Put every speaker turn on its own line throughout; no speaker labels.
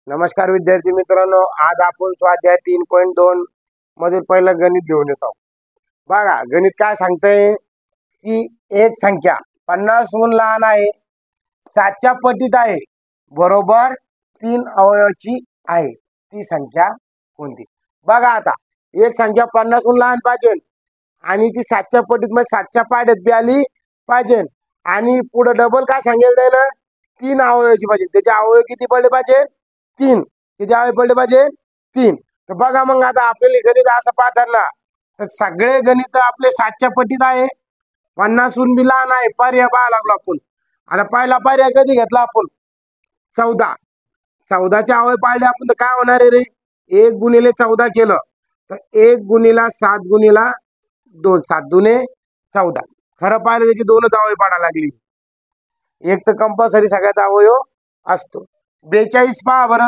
नमस्कार विद्यार्थी मित्रांनो, आज आपण स्वाध्याय 3.2 मधील पहिलं गणित घेऊन येतो। बघा गणित काय सांगतंय की एक संख्या 50 हून लहान आहे, 7च्या पटीत आहे, बरोबर 3 अवयवाची आहे, ती संख्या कोणती? बघा आता एक संख्या 50 हून लहान पाहिजे आणि ती 7च्या पटीत म्हणजे 7च्या पाड्यात बी आली पाहिजे आणि पुढे डबल काय सांगितलंय ना, 3 अवयवाची पाहिजे। त्याचे अवयव किती पडले पाहिजे? 3। किती अवयव पडले पाहिजे? 3। तर बघा मग आता आपले गणित असं पाहताना तर सगळे गणित आपले 7च्या पटीत आहे, 50 हून बी लहान आहे। पर्याय पाहायला लागलो आपण। आता पहिला पर्याय कधी घेतला आपण? 14। 14चे अवयव पाळले आपण तर काय होणार आहे रे? 1 गुणिले 14 केलं तर 1 गुणिला 7 गुणिला 2, 7 दुने 14। खरं पाहिलं त्याची दोनच अवयव पाडायला लागली, एक तर कंपल्सरी सगळ्याचा अवयव असतो। 42 पहा बरं,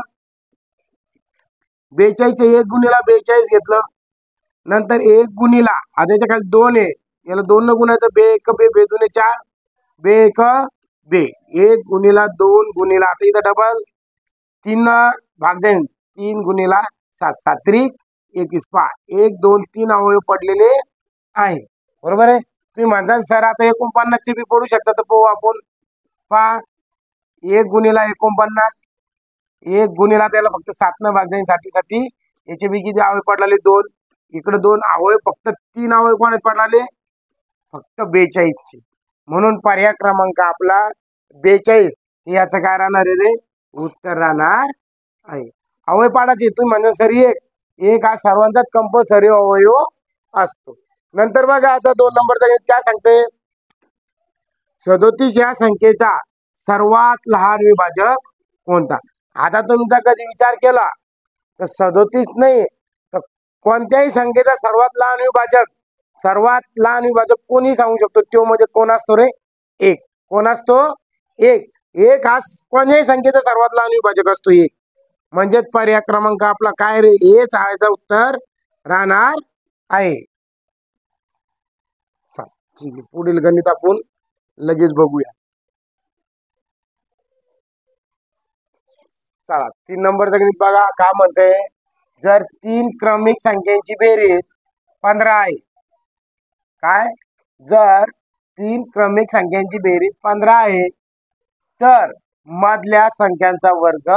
42 1 गुणिला 42 घेतलं, नंतर 1 गुणिला आता याच्या खाली 2 आहे, याला 2 न गुणायचं, बे 1 बे, बे 2 4, बे 1 बे, 1 गुणिला 2 गुणिला आता इथं डबल 3 भाग जाईल, 3 गुणिला 7, 7 त्रिक 21 पहा 1 2 3 अवयव पडलेले आहे, बरोबर आहे। तुम्ही म्हणता सर आता 49 चे बी पडू शकतात, तर पाहू आपण। पहा 1 गुणिला 49, 1 गुणिला त्याला फक्त 7 न भाग जाईल, 7 याचे बी किती अवयव पडले? 2। इकडे 2 अवयव, फक्त 3 अवयव कोणाचे पडले? फक्त 42 चे। म्हणून पर्याय क्रमांक आपला 42 याचं काय राहणार रे? उत्तर राहणार आहे। अवयव पाडायचे तुम्ही म्हणजे सर एक हा सर्वांचाच कंपल्सरी अवयव असतो। नंतर बघा आता 2 नंबरचा गणित काय सांगते? 37 या संख्येचा सर्वात लहान विभाजक कोणता? आता तुमचा कधी विचार केला तर 37 नाही तर कोणत्याही संख्येचा सर्वात लहान विभाजक कोणी सांगू शकतो? तो म्हणजे कोण असतो रे? 1। कोण असतो? 1। 1 हा कोणत्याही संख्येचा सर्वात लहान विभाजक असतो 1। म्हणजेच पर्याय क्रमांक आपला काय रे? हेच आहे उत्तर राहणार आहे। पुढील गणित आपण लगेच बघूया। चला 3 नंबरचं गणित बघा काय म्हणते? जर 3 क्रमिक संख्यांची बेरीज 15 आहे, काय? जर 3 क्रमिक संख्यांची बेरीज 15 आहे तर मधल्या संख्यांचा वर्ग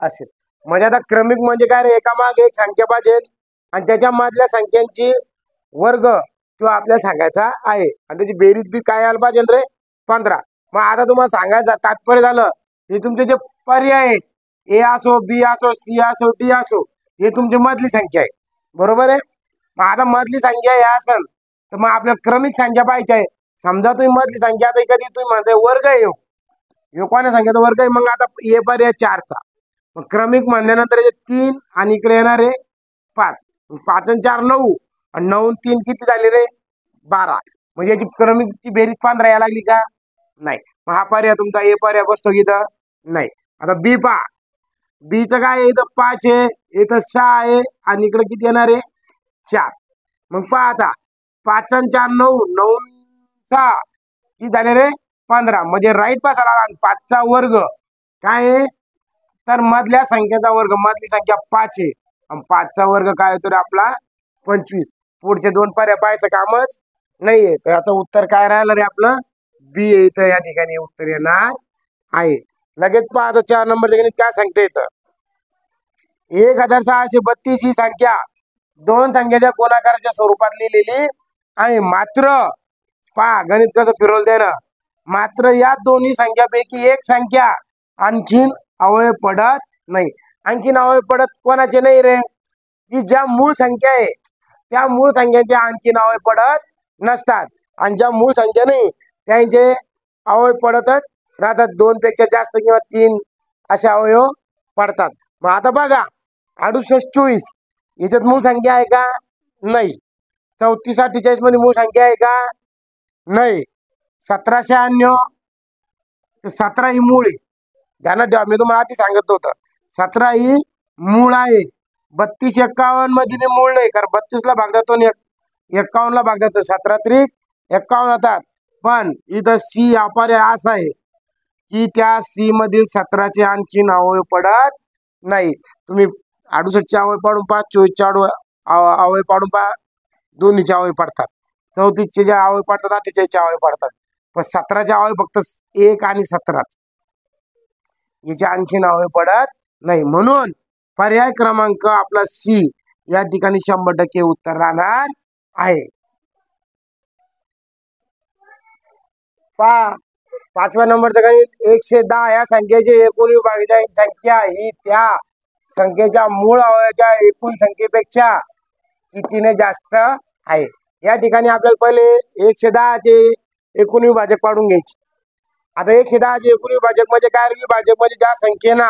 असेल। म्हणजे आता क्रमिक म्हणजे काय रे? एकामागे एक संख्या पाहिजे आणि त्याच्या मधल्या संख्यांची वर्ग तो आपल्याला सांगायचा आहे आणि त्याची बेरीज बी काय आला पाहिजे रे? 15। मग आता तुम्हाला सांगायचं तात्पर्य झालं, हे तुमचे जे पर्याय आहे, ए असो, बी असो, सी असो, डी असो, हे तुमची मधली संख्या आहे, बरोबर आहे। मग आता मधली संख्या हे असेल तर मग आपल्याला क्रमिक संख्या पाहिजे आहे। समजा तुम्ही मधली संख्या आता कधी तुम्ही म्हणताय वर्ग आहे, ह्यो कोणत्या संख्येचा वर्ग आहे? मग आता हे पर्याय 4चा। मग क्रमिक म्हणल्यानंतर 3 आणि इकडे येणार आहे 5, 5 आणि 4 9 आणि 9 आणि 3 किती झाले रे? 12। म्हणजे याची क्रमिकची बेरीज 15 यायला लागली का? नाही। मग हा पर्याय तुमचा ए पर्याय बसतो की इथं? नाही। आता बी पहा, बीचं काय आहे? इथं 5 आहे, इथं 6 आहे आणि इकडे किती येणार आहे? 4। मग पहा आता 5 आणि 4 9, 9 6 किती झाले रे? 15। म्हणजे राईट पास आला। 5चा वर्ग काय आहे? तर मधल्या संख्येचा वर्ग, मधली संख्या 5 आहे आणि 5चा वर्ग काय होतो रे आपला? 25। पुढचे 2 पर्याय पाहायचं कामच नाहीये, तर याचं उत्तर काय राहिलं रे आपलं? बी इथं या ठिकाणी उत्तर येणार आहे। लगेच पहा 4 नंबरचं गणित काय सांगते इथं? 1632 ही संख्या 2 संख्येच्या गुणाकाराच्या स्वरूपात लिहिलेली आहे, मात्र पहा गणित कसं फिरवलं दे ना, मात्र या दोन्ही संख्यापैकी एक संख्या आणखीन अवयव पडत नाही। आणखीन अवयव पडत कोणाचे नाही रे? की ज्या मूळ संख्या आहे त्या मूळ संख्येचे आणखीन अवयव पडत नसतात आणि ज्या मूळ संख्या नाही त्यांचे अवयव पडतच राहतात। 2 पेक्षा जास्त किंवा 3 असे अवयव पडतात। मग आता बघा 68 24 याच्यात मूळ संख्या आहे का? नाही। 34 48 मध्ये मूळ संख्या आहे का? नाही। 1798 17 ही मूळ आहे, ध्यानात ठेवा, मी तुम्हाला आधी सांगत होतं 17 ही मूळ आहे। 32 51 मध्ये बी मूळ नाही, कारण 32 ला भाग जातो आणि 51 ला भाग जातो, 17 त्रिक 51 होतात। पण इथं सी हा पर्याय असा आहे की त्या सी मधील 17चे आणखीन अवयव पडत नाही. तुम्ही 68चे अवयव पाडून पहा, 24चे अवयव पाडून पहा, दोन्हीचे अवयव पडतात. 34चे जे अवयव पडतात 48चे अवयव पडतात. पण 17चे अवयव फक्त 1 आणि 17च. याचे आणखीन अवयव पडत नाही. म्हणून पर्याय क्रमांक आपला सी या ठिकाणी 100% उत्तर राहणार आहे. पहा 5व्या नंबरचं गणित. 110 या संख्येची एकूण विभाज्य संख्या ही त्या संख्येच्या मूळ अवयवाच्या एकूण संख्येपेक्षा कितीने जास्त आहे. या ठिकाणी आपल्याला पहिले 110चे एकूण विभाजक पाडून घ्यायचे. आता 110चे एकूण विभाजक म्हणजे काय? विभाजक म्हणजे ज्या संख्येना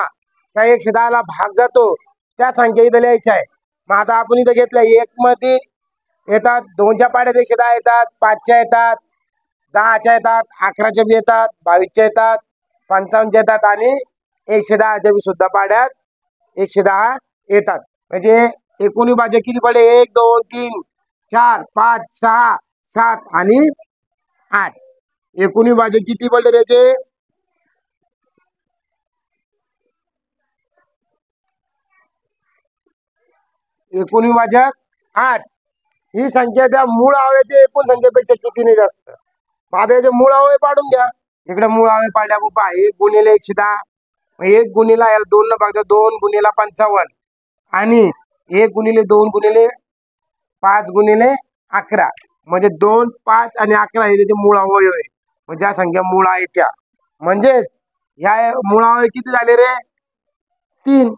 त्या 110ला भाग जातो त्या संख्या इथं लिहायच्या आहे. मग आता आपण इथं घेतलं 1 मध्ये येतात, 2च्या पाड्यात 110 येतात, 5च्या येतात, 10च्या येतात, 11च्या बी येतात, 22च्या येतात, 55च्या येतात आणि 110च्या बी सुद्धा पाड्यात 110 येतात. म्हणजे एकूण विभाजक किती पडले? 1 2 3 4 5 6 7 आणि 8. एकूण विभाजक किती पडले त्याचे? एकूण विभाजक 8. ही संख्या त्या मूळ अवयवाच्या एकूण संख्येपेक्षा कितीने जास्त. आता याचे मूळ अवयव पाडून घ्या. इकडे मूळ अवयव पाडल्या बाबा 1 गुणिले 110, 1 गुणिला याला 2 न भागता 2 गुणिला 55 आणि 1 गुणिले 2 गुणिले 5 गुणिले 11 म्हणजे 2 5 आणि 11 हे त्याचे मूळ अवयव आहे. म्हणजे ज्या संख्या मूळ आहेत त्या, म्हणजेच ह्या मूळ अवयव किती झाले रे? 3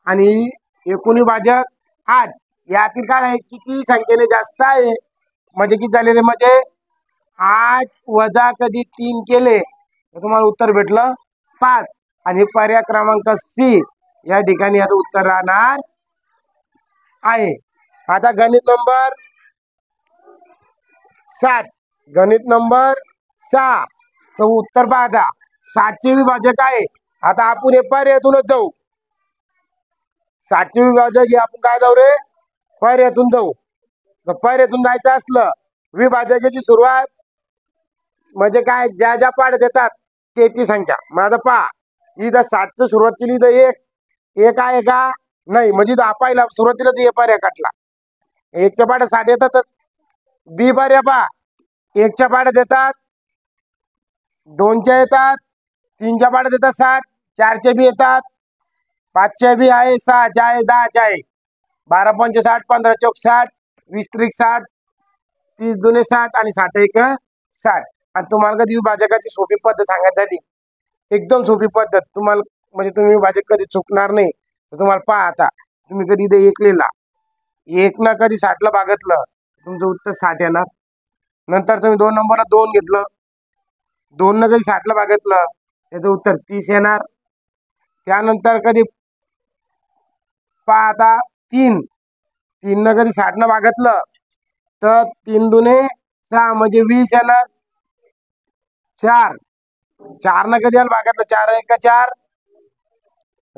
आणि एकूण विभाजक 8. यातील काय आहे? किती संख्येने जास्त आहे म्हणजे किती झाले रे? म्हणजे 8 वजा कधी 3 केले तर तुम्हाला उत्तर भेटलं 5. आणि पर्याय क्रमांक सी या ठिकाणी याचं उत्तर राहणार आहे. आता गणित नंबर 7. गणित नंबर 6 च उत्तर पाहता. 7चे विभाजक आहे. आता आपण हे पर्यायातूनच जाऊ. 7चे विभाजक हे आपण काय जाऊ रे? पर्यायातून जाऊ. तर पर्यायातून जायचं असलं विभाजकाची सुरुवात म्हणजे काय? ज्या ज्या पाड्यात देतात ते ती संख्या. मग आता पहा इथं 7ची सुरुवात केली तर 1 आहे का? नाही. म्हणजे इथं पाहिला सुरुवातीला तर पर्याय काटला. 1च्या पाड्यात 7 येतातच. बी पर्याय पहा 1च्या पाड्यात येतात, 2च्या येतात, 3च्या पाड्यात येतात 60, 4च्या बी येतात, 5च्या बी आहे, 6च्या आहे, 10च्या आहे. 12 पंचे 60, 15 चौक 60, 20 त्रिक 60, 30 दुने 60 आणि 60 एक 60. आणि तुम्हाला कधी विभाजकाची सोपी पद्धत सांगायची झाली, एकदम सोपी पद्धत तुम्हाला, म्हणजे तुम्ही विभाजक कधी चुकणार नाही. तर तुम्हाला पहा आता तुम्ही कधी इथे 1 लिहिला, 1 ना कधी 60ला भागतलं तुमचं उत्तर 60 येणार. नंतर तुम्ही 2 नंबरला 2 घेतलं, 2 न कधी 60ला भागतलं त्याचं उत्तर 30 येणार. त्यानंतर कधी पहा आता 3 न कधी 60नं भागतलं तर 3 दुने 6 म्हणजे 20 येणार. 4 न कधी याला भागतलं 4 एक 4,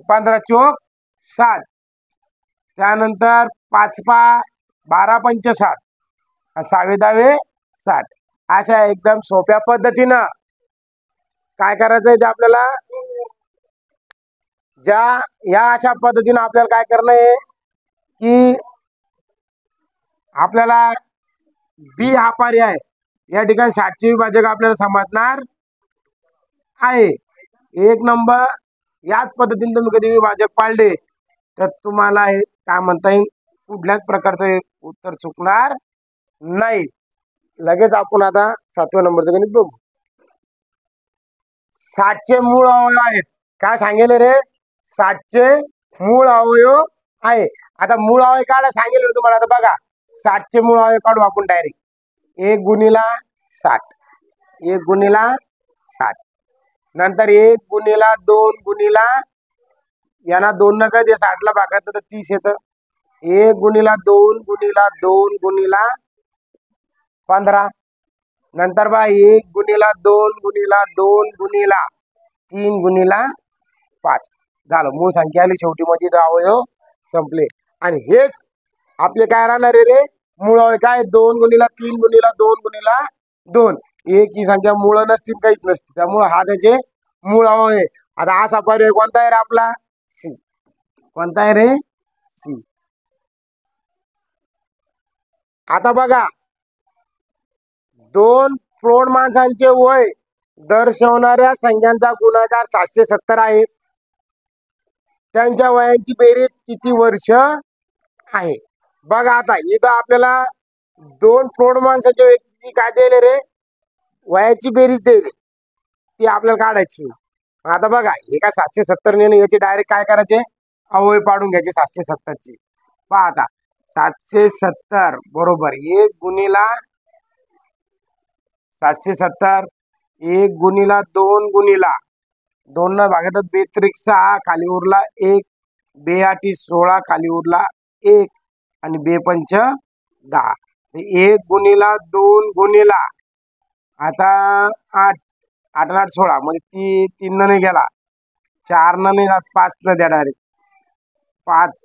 15 चौक 60. त्यानंतर 5 पहा 12 पंचे 60, 6 10 60. अशा एकदम सोप्या पद्धतीनं काय करायचं आहे ते आपल्याला, या अशा पद्धतीनं आपल्याला काय करणं आहे की आपल्याला बी हा पर्याय या ठिकाणी 60चे विभाजक आपल्याला समजणार आहे. 1 नंबर याच पद्धतीने तुम्ही कधी विभाजक पाळले तर तुम्हाला हे काय म्हणता येईल, कुठल्याच प्रकारचं उत्तर चुकणार नाही. लगेच आपण आता 7व्या नंबरचं गणित बघू. 60चे मूळ अवयव आहेत. काय सांगेल रे? 60चे मूळ अवयव आहे. आता मूळ अवयव काढा सांगेल तुम्हाला. आता बघा 60चे मूळ अवयव काढू आपण डायरेक्ट. 1 गुणिला 60, 1 गुणिला 60, नंतर 1 गुणिला 2 गुणिला यांना 2 न कधी 60ला भागायचं तर 30 येतं. 1 गुणिला 2 गुणिला 2 गुणिला 15. नंतर बा 1 गुणिला 2 गुणिला 2 गुणिला 3 गुणिला 5 झालं. मूळ संख्या आली शेवटी म्हणजे अवयव संपले. आणि हेच आपले काय राहणार आहे रे? मूळ अवयव काय? 2 गुणिला 3 गुणिला 2 गुणिला 2. एक ही संख्या मूळ नसतील, काहीच नसतील, त्यामुळे हा त्याचे मूळ अवयव आहे. आता असा पर्याय कोणता आहे रे आपला? सी. कोणता आहे रे? सी. आता बघा, दोन प्रौढ माणसांचे वय दर्शवणाऱ्या संख्यांचा गुणाकार 770 आहे. त्यांच्या वयांची बेरीज किती वर्ष आहे? बघा, आता इथं आपल्याला दोन प्रौढ माणसाच्या व्यक्तीची काय दिले रे? वयाची बेरीज दिली, ती आपल्याला काढायची. आता बघा, एका 770 ने याचे डायरेक्ट काय करायचे? अवयव पाडून घ्यायचे 770 ची. पहा आता, 770 बरोबर 1 गुणिला 770, 1 गुणिला 2 गुणिला 2 न भागात 2 त्रिक 6 खाली उरला 1, 2 आठी 16 खाली उरला 1 आणि 2 पंच 10. 1 गुणिला 2 गुणिला आता 8, 8 8 16 म्हणजे 3 न नाही गेला, 4 न नाही जात, 5 न द्या डायरेक्ट. 5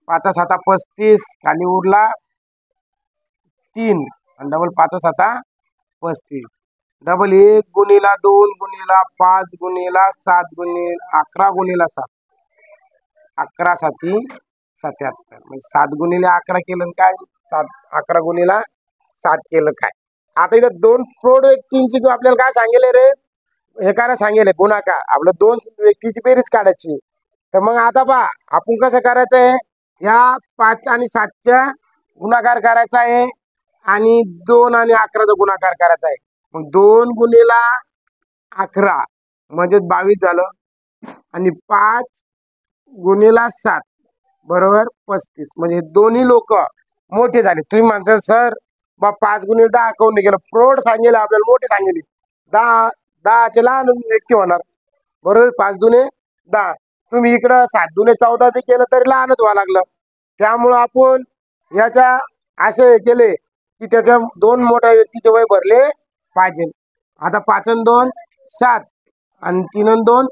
5 7 35 खाली उरला 3 आणि डबल 5 7 35. डबल 1 गुणिला 2 गुणिला 5 गुणिला 7 गुणिला 11 गुणिला 7, 11 7 77 म्हणजे 7 गुणिले 11 केलं काय? 11 गुणिला 7 केलं काय? आता इथं दोन प्रौढ व्यक्तींची आपल्याला काय सांगेल रे? हे काय सांगेल? गुणाकार. आपलं दोन व्यक्तीची बेरीज काढायची. तर मग आता पहा, आपण कसं करायचं आहे? ह्या 5 आणि 7चा गुणाकार करायचा आहे आणि 2 आणि 11चा गुणाकार करायचा आहे. मग 2 गुणिला 11 म्हणजे 22 झालं आणि 5 गुणिला 7 बरोबर 35 म्हणजे दोन्ही लोक मोठे झाले. तुम्ही म्हणता सर बा 5 गुणिले 10 काऊन नाही गेलं? प्रौढ सांगेल आपल्याला, मोठे सांगेल 10चे लहान व्यक्ती होणार बरोबर. 5 दुने 10. तुम्ही इकडं 7 दुने 14 बी केलं तरी लहानच व्हावं लागलं. त्यामुळं आपण याच्या असे केले की त्याच्या दोन मोठ्या व्यक्तीचे वय भरले पाहिजे. आता 5 आणि 2 7 आणि 3 आणि 2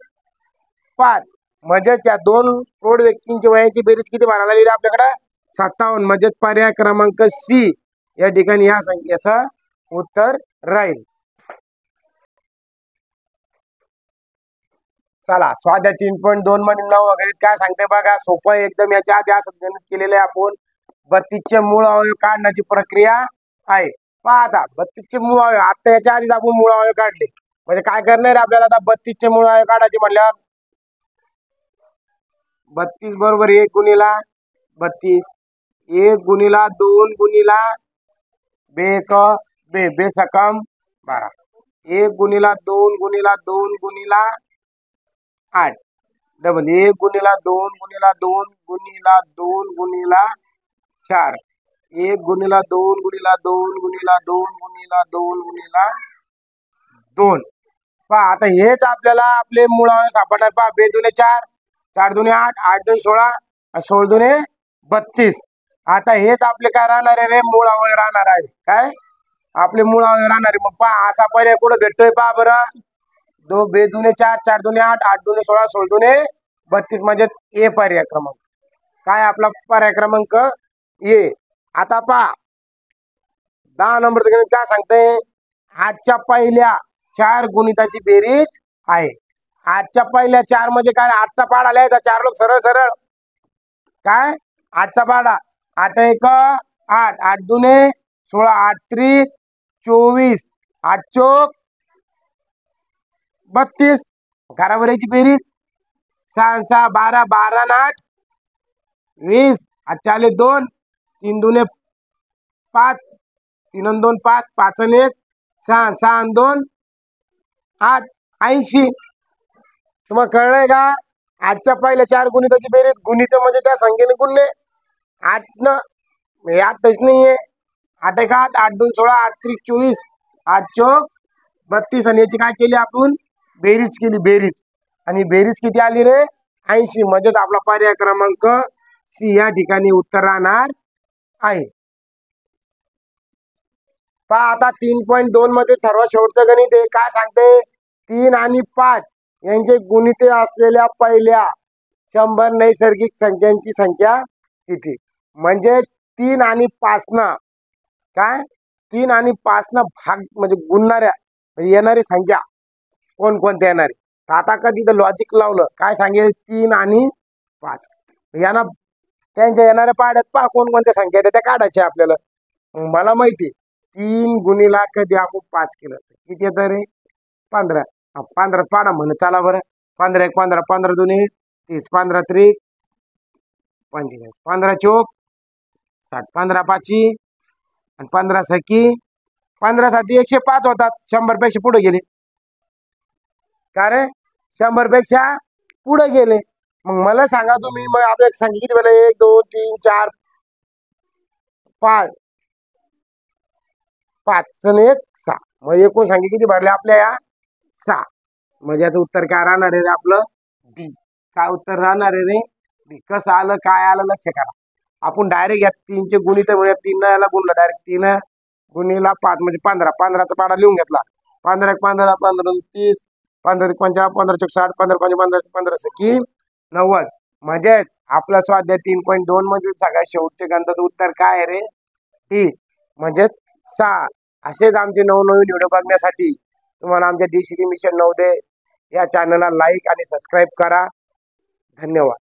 5 म्हणजे त्या दोन प्रौढ व्यक्तींची वयाची बेरीज किती भरायला लागली आपल्याकडे? 57. म्हणजे पर्याय क्रमांक सी या ठिकाणी या संख्येचं उत्तर राहील. चला, स्वाध्याय 3.2 मध्ये 9 वगैरे काय सांगते बघा. सोपं एकदम. याच्या आधी असं गणित केलेलं आहे आपण. 32चे मूळ अवयव काढण्याची प्रक्रिया आहे. पहा आता 32चे मूळ अवयव, आता याच्या आधीच आपण मूळ अवयव काढले म्हणजे काय करणार आपल्याला? आता 32चे मूळ अवयव काढायचे म्हटल्यावर 32 बरोबर 1 गुणिला 32, 1 गुणिला 2 गुणिला 2 बे सकम 12, 1 गुणिला 2 गुणिला 2 गुणिला 8, डबल 1 गुणिला 2 गुणिला 2 गुणिला 2 गुणिला 4, 1 गुणिला 2 गुणिला 2 गुणिला 2 गुणिला 2 गुणिला 2. पहा आता हेच आपल्याला आपले मूळ अवयव सापडणार. पहा 2 दुने 4, 4 दुने 8, 8 दुने 16, 16 दुने 32. आता हेच आपले काय राहणार आहे रे? मूळ अवयव राहणार आहे. काय आपले मूळ अवयव राहणार आहे. मग पहा असा पर्याय कुठं भेटतोय? पहा बरं. 2 दुने 4, 4 दुने 8, 8 दुने 16, 16 दुने 32 म्हणजे ए पर्याय क्रमांक. काय आपला पर्याय क्रमांक ए. आता पहा 10 नंबर काय सांगते? आजच्या पहिल्या 4 गुणिताची बेरीज आहे. आजच्या पहिल्या 4 म्हणजे काय? आजचा पाडा लिहायचा. 4 लोक सरळ सरळ काय? आजचा पाडा 8 1 8, 8 दुने 16, 8 त्रिक 24, 8 चोक 32. घरावरची बेरीज 6 6 12, 12 आणि 8 20. आजच्या आले 2, 3 दुने 5, 3 आणि 2 5, 5 आणि 1 6, 6 आणि 2 8, 80. तुम्हाला कळलंय का? आजच्या पहिल्या 4 गुणिताची बेरीज. गुणित म्हणजे त्या संख्येने गुणणे. 8 न 8च नाहीये. 8 1 8, 8 2 16, 8 3 24, 8 चोक 32 आणि याची काय केली आपण? बेरीज केली. बेरीज आणि बेरीज किती आली रे? 80. म्हणजे आपला पर्याय क्रमांक सी या ठिकाणी उत्तर राहणार आहे. पहा आता 3.2 मध्ये सर्वात शेवटचं गणित आहे. काय सांगते? 3 आणि 5 यांचे गुणिते असलेल्या पहिल्या 100 नैसर्गिक संख्यांची संख्या किती? म्हणजे 3 आणि 5 ना काय? 3 आणि 5 ना भाग म्हणजे गुणणाऱ्या येणारी संख्या कोणकोणत्या येणारी? आता कधी तर लॉजिक लावलं काय सांगेल? 3 आणि 5 यांना त्यांच्या येणाऱ्या पाड्यात पहा कोणकोणत्या संख्या आहेत त्या काढायच्या आपल्याला. मग मला माहिती 3 गुणिला कधी आपण 5 केलं किती येतं रे 15. 15 पाडा म्हणे चला बरं. 15 1 15 15 2 30 15 3 45 15 चौक 60 15 5 आणि 15 सकी 15 साती 105 होतात. 100 पेक्षा पुढे गेले का रे 100 पेक्षा पुढे गेले. मग मला सांगा तुम्ही मग आपल्या संख्या किती वेळा 1 2 3 4 5 5 आणि 1 6. मग एकूण संख्या किती भरल्या आपल्या या 6. म्हणजे याचं उत्तर काय राहणार आहे रे आपलं डी. काय उत्तर राहणार आहे रे डी. कसं आलं काय आलं लक्ष करा. आपण डायरेक्ट या 3चे गुणित मिळूया 3 याला गुणलं डायरेक्ट 3 गुणिला 5 म्हणजे 15. 15चा पाडा लिहून घेतला. 15 1 15 15 2 30 15 1 50 15 चौक 60 15 5 15 15 सकी 90. म्हणजे आपला स्वाध्याय 3.2 मध्ये सगळ्यात शेवटचे गणिताचं उत्तर काय आहे रे डी म्हणजे 6. असेच आमचे नवनवीन व्हिडिओ बघण्यासाठी तुम्हाला आमच्या DCD मिशन नवोदय या चॅनलला लाईक आणि सबस्क्राईब करा. धन्यवाद.